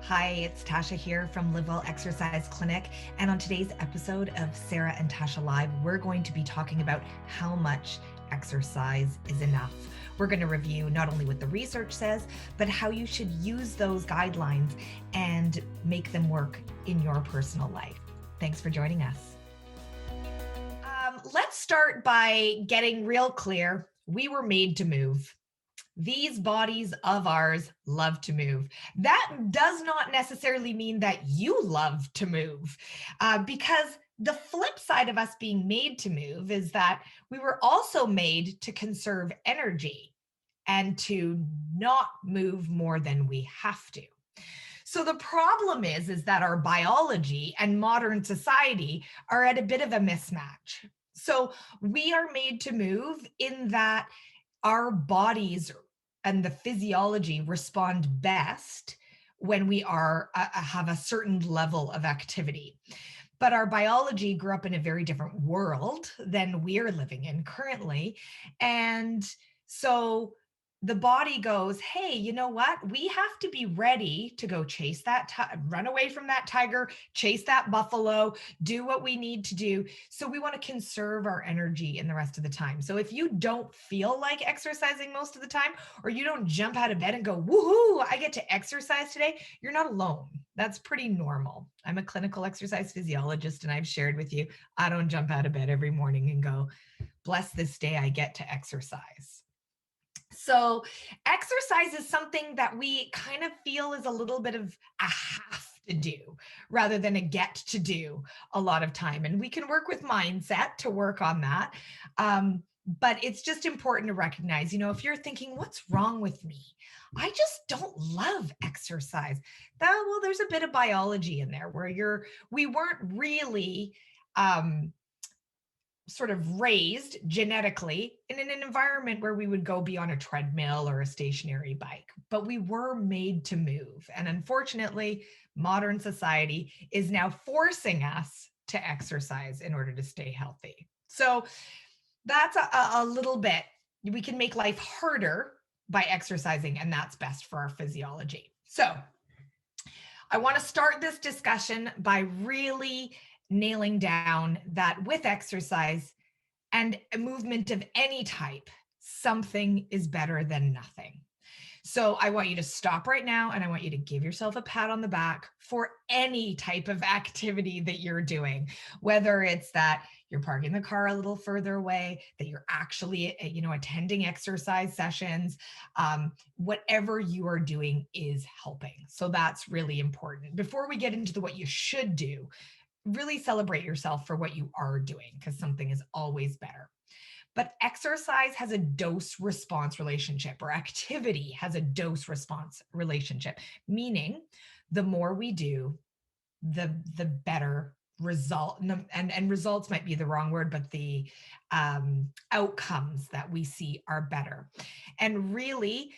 Hi, it's Tasha here from Live Well Exercise Clinic. And on today's episode of Sara and Tasha Live, we're going to be talking about how much exercise is enough. We're going to review not only what the research says, but how you should use those guidelines and make them work in your personal life. Thanks for joining us. Let's start by getting real clear. We were made to move. These bodies of ours love to move. That does not necessarily mean that you love to move, because the flip side of us being made to move is that we were also made to conserve energy and to not move more than we have to. So the problem is that our biology and modern society are at a bit of a mismatch. So we are made to move in that our bodies and the physiology respond best when we are have a certain level of activity. But our biology grew up in a very different world than we're living in currently. And so the body goes, hey, you know what? We have to be ready to go chase that, run away from that tiger, chase that buffalo, do what we need to do. So we want to conserve our energy in the rest of the time. So if you don't feel like exercising most of the time, or you don't jump out of bed and go, woohoo, I get to exercise today, you're not alone. That's pretty normal. I'm a clinical exercise physiologist, and I've shared with you, I don't jump out of bed every morning and go, bless this day, I get to exercise. So exercise is something that we kind of feel is a little bit of a have to do rather than a get to do a lot of time. And we can work with mindset to work on that. But it's just important to recognize, if you're thinking, what's wrong with me? I just don't love exercise. Well, there's a bit of biology in there where we weren't really sort of raised genetically in an environment where we would go be on a treadmill or a stationary bike, but we were made to move. And unfortunately, modern society is now forcing us to exercise in order to stay healthy. So that's a little bit, we can make life harder by exercising, and that's best for our physiology. So I want to start this discussion by really nailing down that with exercise and a movement of any type, something is better than nothing. So I want you to stop right now, and I want you to give yourself a pat on the back for any type of activity that you're doing, whether it's that you're parking the car a little further away, that you're actually, attending exercise sessions, whatever you are doing is helping. So that's really important. Before we get into what you should do, really celebrate yourself for what you are doing, because something is always better. But exercise has a dose response relationship, or activity has a dose response relationship, meaning the more we do, the better result. And results might be the wrong word, but the outcomes that we see are better. And really,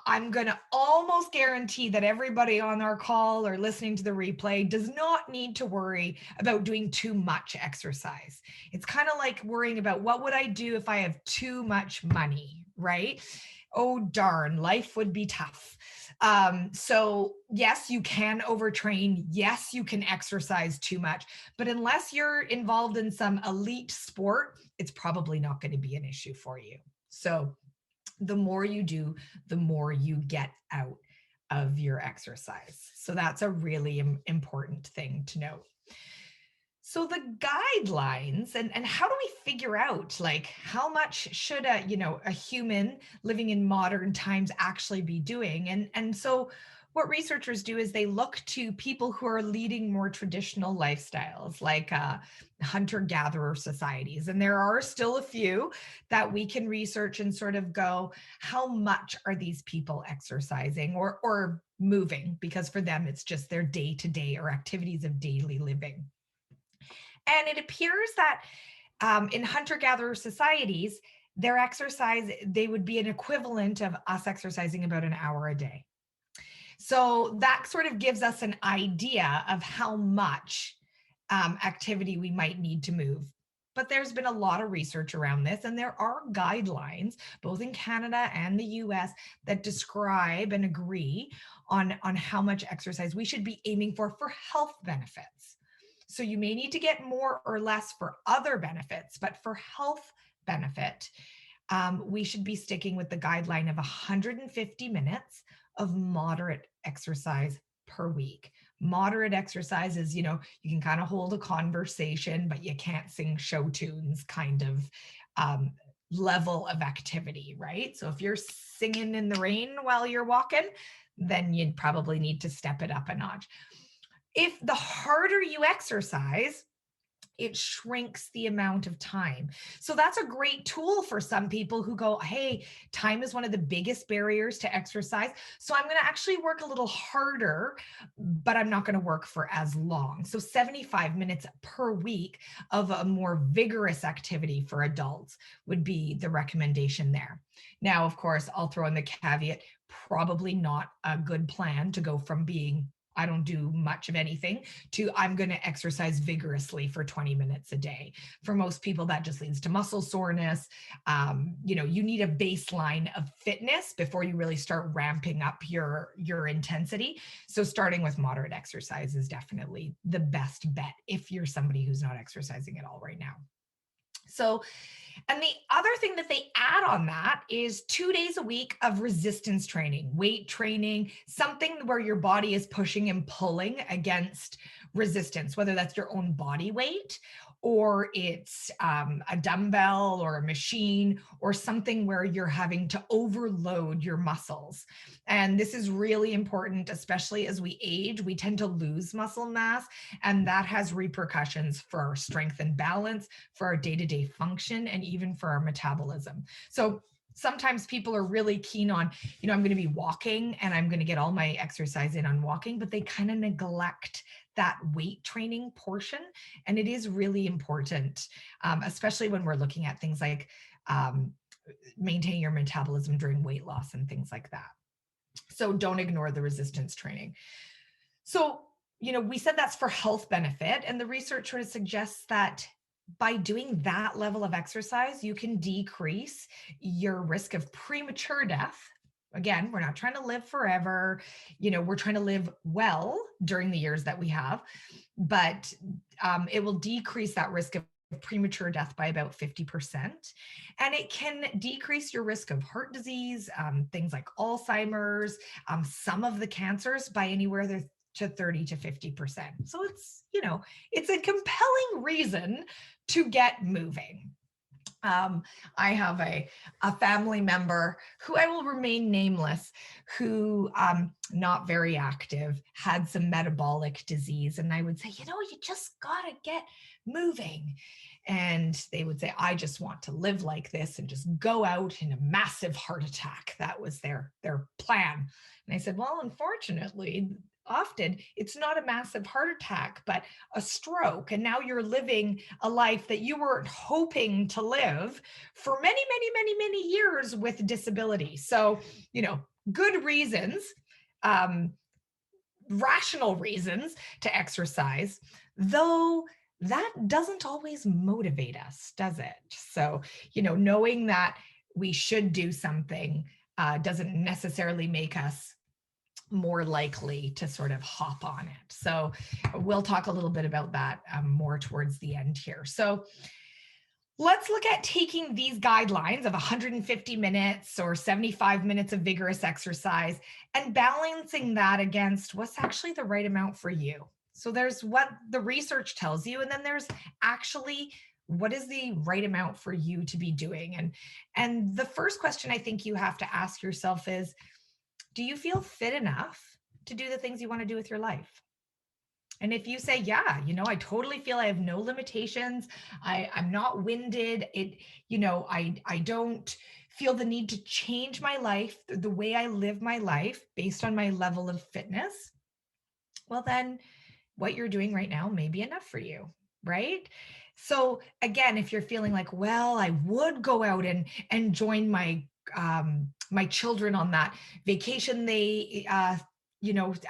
I'm going to almost guarantee that everybody on our call or listening to the replay does not need to worry about doing too much exercise. It's kind of like worrying about what would I do if I have too much money, right? Oh, darn, life would be tough. So yes, you can overtrain. Yes, you can exercise too much, but unless you're involved in some elite sport, it's probably not going to be an issue for you. So the more you do, the more you get out of your exercise. So that's a really important thing to note. So the guidelines and how do we figure out like how much should a human living in modern times actually be doing? And so what researchers do is they look to people who are leading more traditional lifestyles, like hunter-gatherer societies. And there are still a few that we can research and sort of go, how much are these people exercising or moving? Because for them, it's just their day-to-day or activities of daily living. And it appears that in hunter-gatherer societies, their exercise, they would be an equivalent of us exercising about an hour a day. So that sort of gives us an idea of how much activity we might need to move. but there's been a lot of research around this, and there are guidelines, both in Canada and the US, that describe and agree on how much exercise we should be aiming for health benefits. So you may need to get more or less for other benefits, but for health benefit, we should be sticking with the guideline of 150 minutes of moderate exercise per week. Moderate exercise is, you can kind of hold a conversation, but you can't sing show tunes kind of level of activity, right? So if you're singing in the rain while you're walking, then you'd probably need to step it up a notch. If the harder you exercise, it shrinks the amount of time. So that's a great tool for some people who go, hey, time is one of the biggest barriers to exercise. So I'm going to actually work a little harder, but I'm not going to work for as long. So 75 minutes per week of a more vigorous activity for adults would be the recommendation there. Now, of course, I'll throw in the caveat, probably not a good plan to go from being I don't do much of anything to I'm going to exercise vigorously for 20 minutes a day. For most people, that just leads to muscle soreness. You need a baseline of fitness before you really start ramping up your intensity. So starting with moderate exercise is definitely the best bet if you're somebody who's not exercising at all right now. So, and the other thing that they add on that is 2 days a week of resistance training, weight training, something where your body is pushing and pulling against resistance, whether that's your own body weight or it's a dumbbell or a machine or something where you're having to overload your muscles. And this is really important, especially as we age. We tend to lose muscle mass, and that has repercussions for our strength and balance, for our day-to-day function, and even for our metabolism. So sometimes people are really keen on, I'm going to be walking and I'm going to get all my exercise in on walking, but they kind of neglect that weight training portion. And it is really important, especially when we're looking at things like maintaining your metabolism during weight loss and things like that. So don't ignore the resistance training. So, we said that's for health benefit, and the research sort of suggests that by doing that level of exercise, you can decrease your risk of premature death. Again, we're not trying to live forever. We're trying to live well during the years that we have, but it will decrease that risk of premature death by about 50%. And it can decrease your risk of heart disease, things like Alzheimer's, some of the cancers by anywhere to 30 to 50%. So it's a compelling reason to get moving. I have a family member who I will remain nameless, who not very active, had some metabolic disease. And I would say, you just gotta get moving. And they would say, I just want to live like this and just go out in a massive heart attack. That was their plan. And I said, well, unfortunately, often it's not a massive heart attack, but a stroke. And now you're living a life that you weren't hoping to live for many, many, many, many years with disability. So, good reasons, rational reasons to exercise, though that doesn't always motivate us, does it? So, knowing that we should do something doesn't necessarily make us more likely to sort of hop on it. So we'll talk a little bit about that more towards the end here. So let's look at taking these guidelines of 150 minutes or 75 minutes of vigorous exercise and balancing that against what's actually the right amount for you. So there's what the research tells you, and then there's actually what is the right amount for you to be doing. And the first question I think you have to ask yourself is, do you feel fit enough to do the things you want to do with your life? And if you say, yeah, I totally feel I have no limitations. I'm not winded. I don't feel the need to change my life, the way I live my life based on my level of fitness. Well, then what you're doing right now may be enough for you, right? So again, if you're feeling like, well, I would go out and join my children on that vacation they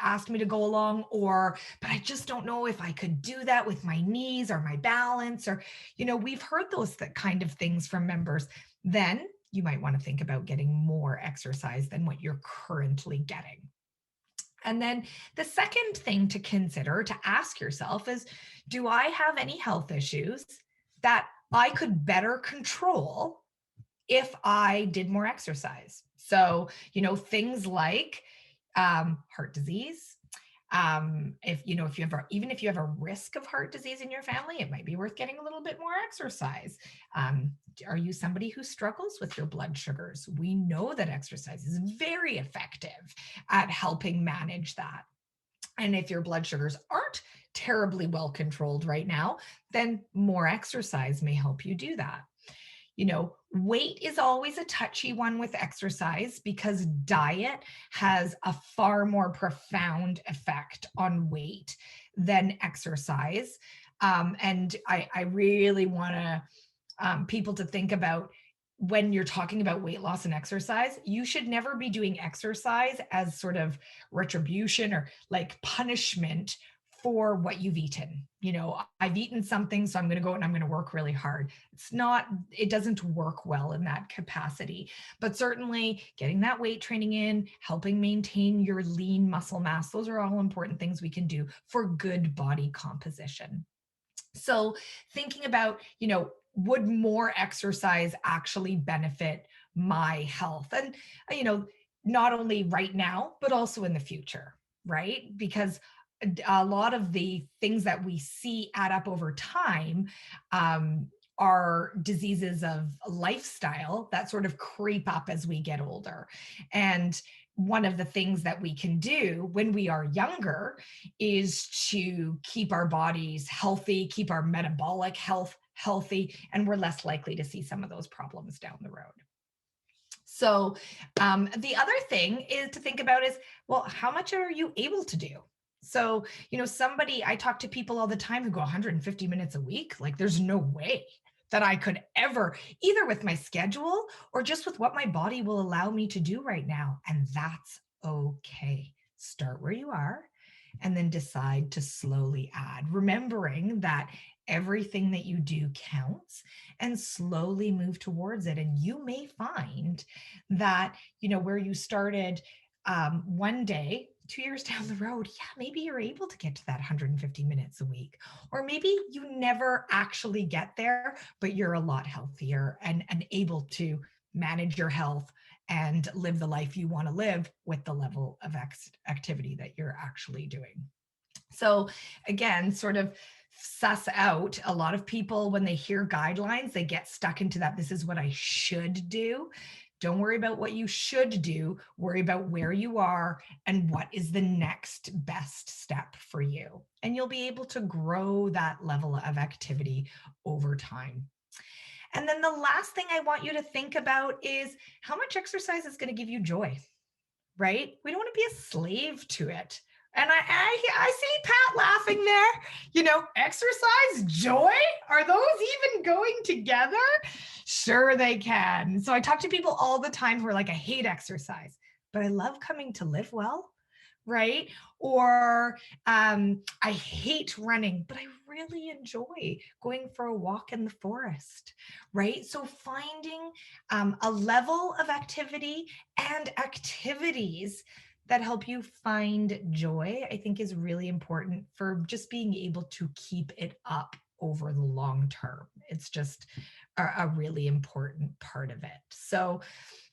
asked me to go along, or, but I just don't know if I could do that with my knees or my balance, or, we've heard those kind of things from members. Then you might want to think about getting more exercise than what you're currently getting. And then the second thing to consider, to ask yourself is, do I have any health issues that I could better control if I did more exercise? So, things like heart disease. If you have even if you have a risk of heart disease in your family, it might be worth getting a little bit more exercise. Are you somebody who struggles with your blood sugars? We know that exercise is very effective at helping manage that. And if your blood sugars aren't terribly well controlled right now, then more exercise may help you do that. Weight is always a touchy one with exercise, because diet has a far more profound effect on weight than exercise. And I really want people to think about, when you're talking about weight loss and exercise, you should never be doing exercise as sort of retribution or like punishment for what you've eaten. I've eaten something, so I'm going to go and I'm going to work really hard. It doesn't work well in that capacity. But certainly getting that weight training in, helping maintain your lean muscle mass, those are all important things we can do for good body composition. So thinking about, would more exercise actually benefit my health? And, not only right now, but also in the future, right? Because a lot of the things that we see add up over time are diseases of lifestyle that sort of creep up as we get older. And one of the things that we can do when we are younger is to keep our bodies healthy, keep our metabolic health healthy, and we're less likely to see some of those problems down the road. So the other thing is to think about is, well, how much are you able to do? So, I talk to people all the time who go 150 minutes a week. Like, there's no way that I could ever, either with my schedule or just with what my body will allow me to do right now. And that's okay. Start where you are and then decide to slowly add, remembering that everything that you do counts, and slowly move towards it. And you may find that, where you started one day, 2 years down the road, yeah, maybe you're able to get to that 150 minutes a week. Or maybe you never actually get there, but you're a lot healthier and able to manage your health and live the life you want to live with the level of activity that you're actually doing. So again, sort of suss out, a lot of people, when they hear guidelines, they get stuck into that. This is what I should do. Don't worry about what you should do. Worry about where you are and what is the next best step for you. And you'll be able to grow that level of activity over time. And then the last thing I want you to think about is, how much exercise is going to give you joy, right? We don't want to be a slave to it. And I see Pat laughing there. Exercise, joy, are those even going together? Sure, they can. So I talk to people all the time who are like, I hate exercise, but I love coming to live well, right? Or I hate running, but I really enjoy going for a walk in the forest, right? So finding a level of activity and activities that help you find joy, I think, is really important for just being able to keep it up over the long term. It's just a really important part of it. So,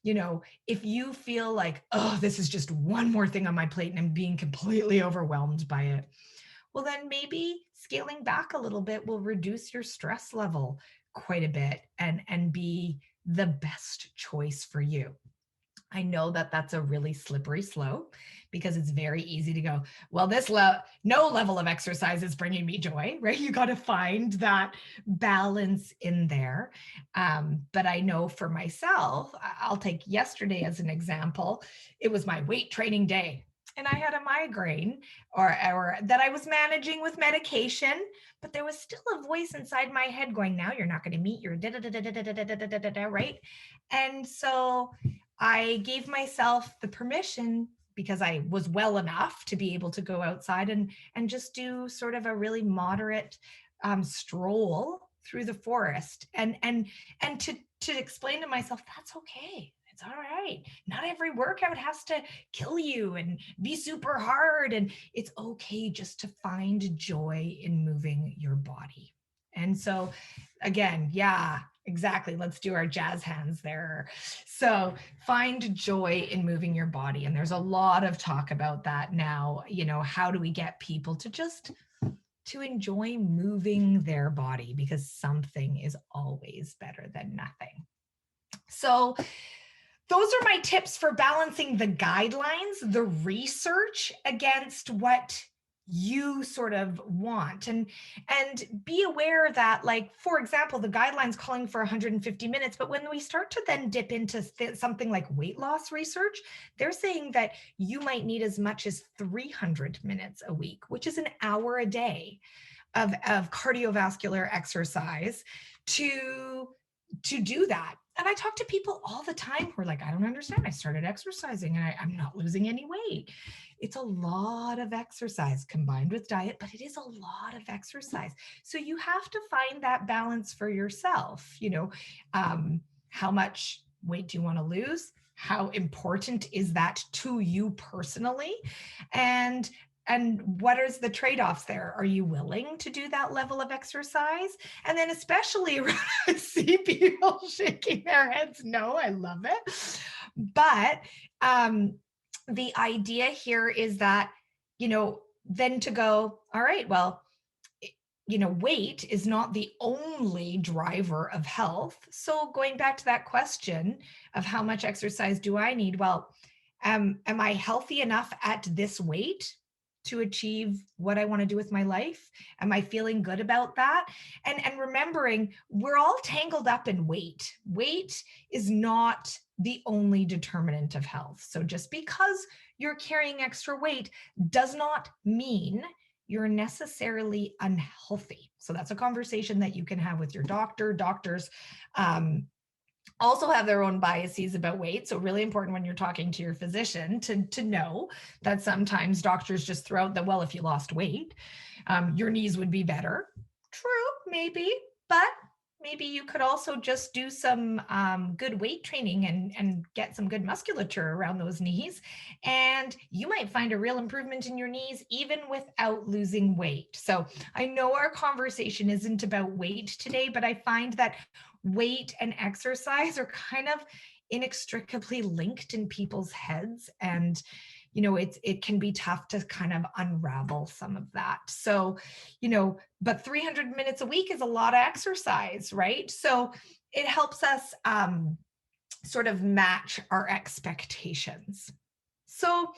if you feel like, oh, this is just one more thing on my plate and I'm being completely overwhelmed by it, well, then maybe scaling back a little bit will reduce your stress level quite a bit and be the best choice for you. I know that that's a really slippery slope, because it's very easy to go, well, no level of exercise is bringing me joy, right? You got to find that balance in there. But I know for myself, I'll take yesterday as an example. It was my weight training day, and I had a migraine or that I was managing with medication, but there was still a voice inside my head going, now you're not going to meet your right? And so I gave myself the permission because I was well enough to be able to go outside and just do sort of a really moderate stroll through the forest, and to explain to myself that's okay. It's all right. Not every workout has to kill you and be super hard, and it's okay just to find joy in moving your body. And so again, yeah, exactly. Let's do our jazz hands there. So find joy in moving your body. And there's a lot of talk about that now. How do we get people to enjoy moving their body, because something is always better than nothing. So those are my tips for balancing the guidelines, the research against what you sort of want, and be aware that, like, for example, the guidelines calling for 150 minutes, but when we start to then dip into something like weight loss research, they're saying that you might need as much as 300 minutes a week, which is an hour a day of cardiovascular exercise to do that. And I talk to people all the time who are like, I don't understand. I started exercising and I'm not losing any weight. It's a lot of exercise combined with diet, but it is a lot of exercise. So you have to find that balance for yourself. How much weight do you want to lose? How important is that to you personally? And what is the trade-offs there? Are you willing to do that level of exercise? And then especially I see people shaking their heads, no, I love it. But the idea here is that, then to go, all right, well, weight is not the only driver of health. So going back to that question of how much exercise do I need? Well, am I healthy enough at this weight to achieve what I want to do with my life? Am I feeling good about that? And remembering we're all tangled up in weight. Weight is not the only determinant of health. So just because you're carrying extra weight does not mean you're necessarily unhealthy. So that's a conversation that you can have with your doctor. Doctors also have their own biases about weight. So really important when you're talking to your physician to know that sometimes doctors just throw out that, well, if you lost weight, your knees would be better. True, maybe, but maybe you could also just do some good weight training and get some good musculature around those knees. And you might find a real improvement in your knees even without losing weight. So I know our conversation isn't about weight today, but I find that weight and exercise are kind of inextricably linked in people's heads. And it can be tough to kind of unravel some of that. So, but 300 minutes a week is a lot of exercise, right? So it helps us sort of match our expectations. So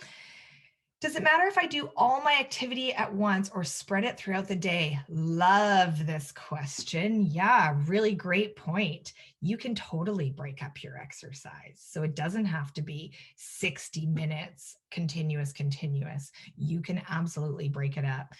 does it matter if I do all my activity at once or spread it throughout the day? Love this question. Yeah, really great point. You can totally break up your exercise. So it doesn't have to be 60 minutes continuous. You can absolutely break it up.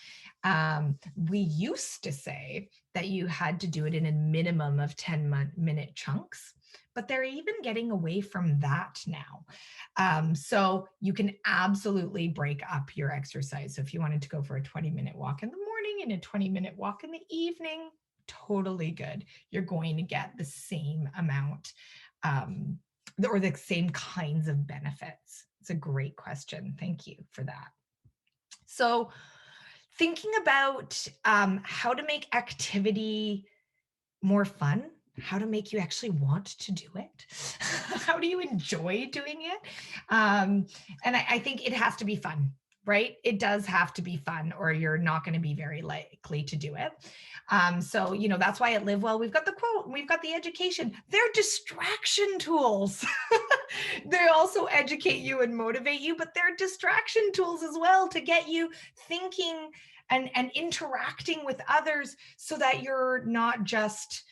We used to say that you had to do it in a minimum of 10-minute chunks, but they're even getting away from that now. So you can absolutely break up your exercise. So if you wanted to go for a 20-minute walk in the morning and a 20-minute walk in the evening, totally good. You're going to get the same amount or the same kinds of benefits. It's a great question. Thank you for that. So thinking about how to make activity more fun, how to make you actually want to do it. How do you enjoy doing it? And I think it has to be fun, right? It does have to be fun or you're not going to be very likely to do it. So, that's why at Live Well, we've got the quote, we've got the education. They're distraction tools. They also educate you and motivate you, but they're distraction tools as well to get you thinking and interacting with others so that you're not just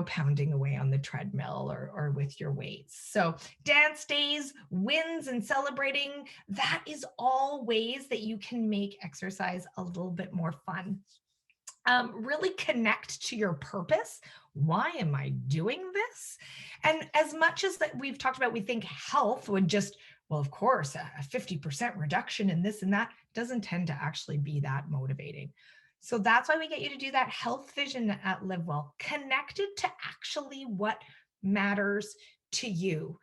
pounding away on the treadmill or with your weights. So dance days, wins, and celebrating, that is all ways that you can make exercise a little bit more fun. Really connect to your purpose. Why am I doing this? And as much as that we've talked about, we think health would just Well, of course, a 50% reduction in this and that doesn't tend to actually be that motivating. So that's why we get you to do that health vision at Live Well, connected to actually what matters to you.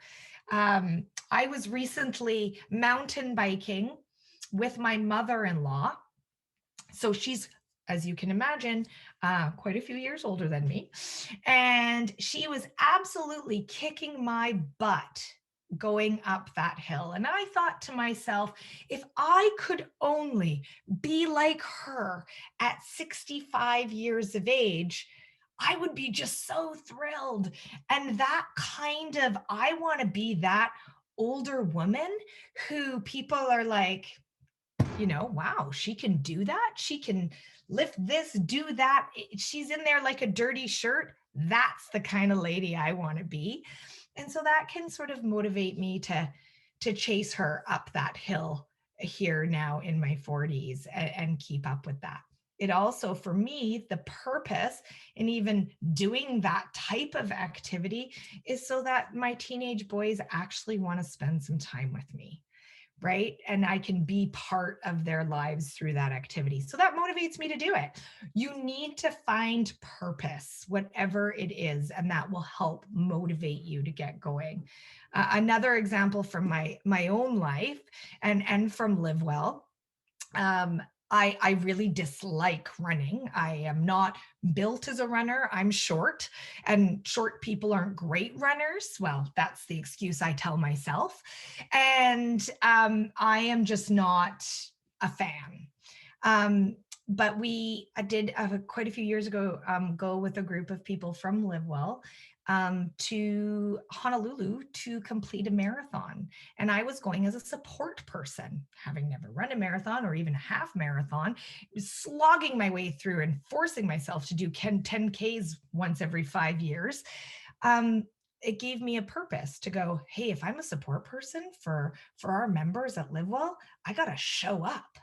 I was recently mountain biking with my mother-in-law. So she's, as you can imagine, quite a few years older than me. And she was absolutely kicking my butt going up that hill. And I thought to myself, if I could only be like her at 65 years of age, I would be just so thrilled. And that kind of, I want to be that older woman who people are like, wow, she can do that. She can lift this, do that. She's in there like a dirty shirt. That's the kind of lady I want to be. And so that can sort of motivate me to chase her up that hill here now in my 40s and keep up with that. It also, for me, the purpose in even doing that type of activity is so that my teenage boys actually want to spend some time with me, right? And I can be part of their lives through that activity. So that motivates me to do it. You need to find purpose, whatever it is, and that will help motivate you to get going. Another example from my own life and from Live Well. I really dislike running. I am not built as a runner. I'm short, and short people aren't great runners. Well, that's the excuse I tell myself. And I am just not a fan. But I did quite a few years ago go with a group of people from Live Well to Honolulu to complete a marathon. And I was going as a support person, having never run a marathon or even a half marathon, slogging my way through and forcing myself to do 10Ks once every 5 years. It gave me a purpose to go, hey, if I'm a support person for our members at Live Well, I got to show up.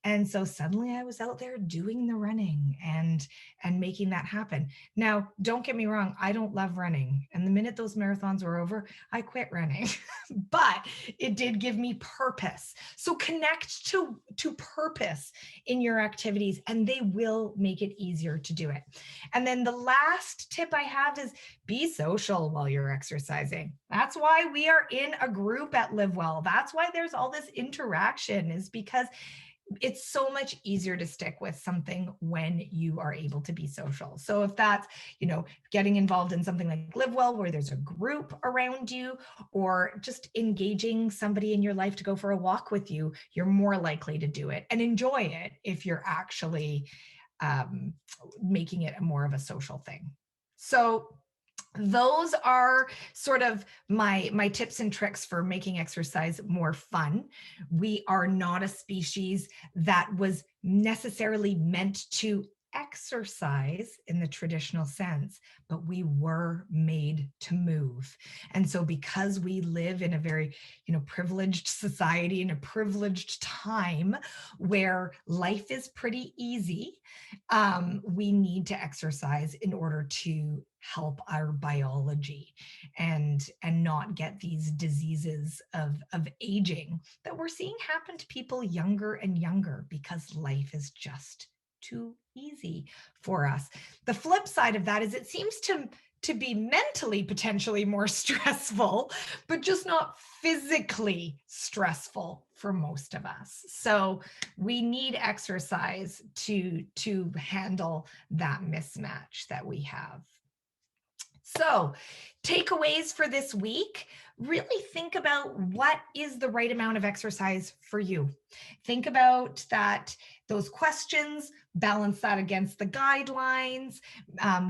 And so suddenly I was out there doing the running and making that happen. Now, don't get me wrong, I don't love running. And the minute those marathons were over, I quit running. But it did give me purpose. So connect to purpose in your activities, and they will make it easier to do it. And then the last tip I have is be social while you're exercising. That's why we are in a group at Live Well. That's why there's all this interaction, is because it's so much easier to stick with something when you are able to be social. So if that's, getting involved in something like Live Well, where there's a group around you, or just engaging somebody in your life to go for a walk with you, you're more likely to do it and enjoy it if you're actually making it more of a social thing. So those are sort of my tips and tricks for making exercise more fun. We are not a species that was necessarily meant to exercise in the traditional sense, but we were made to move. And so because we live in a very, privileged society, in a privileged time where life is pretty easy, we need to exercise in order to help our biology and not get these diseases of aging that we're seeing happen to people younger and younger, because life is just too easy for us. The flip side of that is it seems to be mentally potentially more stressful, but just not physically stressful for most of us. So we need exercise to handle that mismatch that we have. So, takeaways for this week, really think about what is the right amount of exercise for you. Think about those questions, balance that against the guidelines,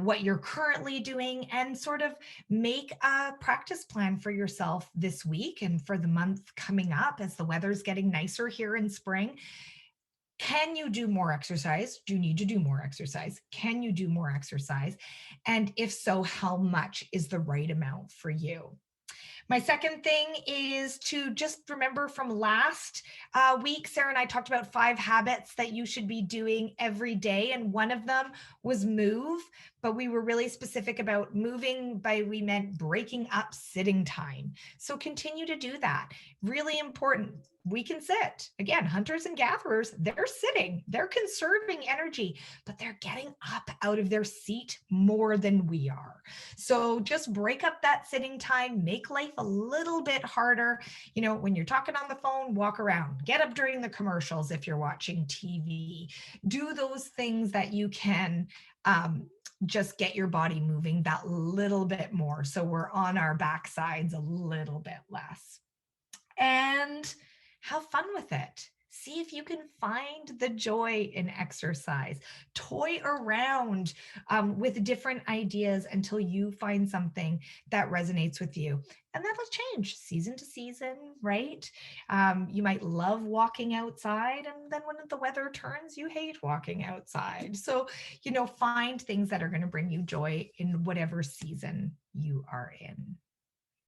what you're currently doing, and sort of make a practice plan for yourself this week and for the month coming up as the weather's getting nicer here in spring. Can you do more exercise? Do you need to do more exercise? Can you do more exercise? And if so, how much is the right amount for you? My second thing is to just remember from last week, Sarah and I talked about 5 habits that you should be doing every day. And one of them was move, but we were really specific about moving by we meant breaking up sitting time. So continue to do that. Really important. We can sit. Again, hunters and gatherers, they're sitting, they're conserving energy, but they're getting up out of their seat more than we are. So just break up that sitting time, make life a little bit harder. You know, when you're talking on the phone, walk around, get up during the commercials if you're watching TV. Do those things that you can just get your body moving that little bit more. So we're on our backsides a little bit less. And have fun with it. See if you can find the joy in exercise. Toy around with different ideas until you find something that resonates with you. And that'll change season to season, right? You might love walking outside, and then when the weather turns, you hate walking outside. So, find things that are going to bring you joy in whatever season you are in.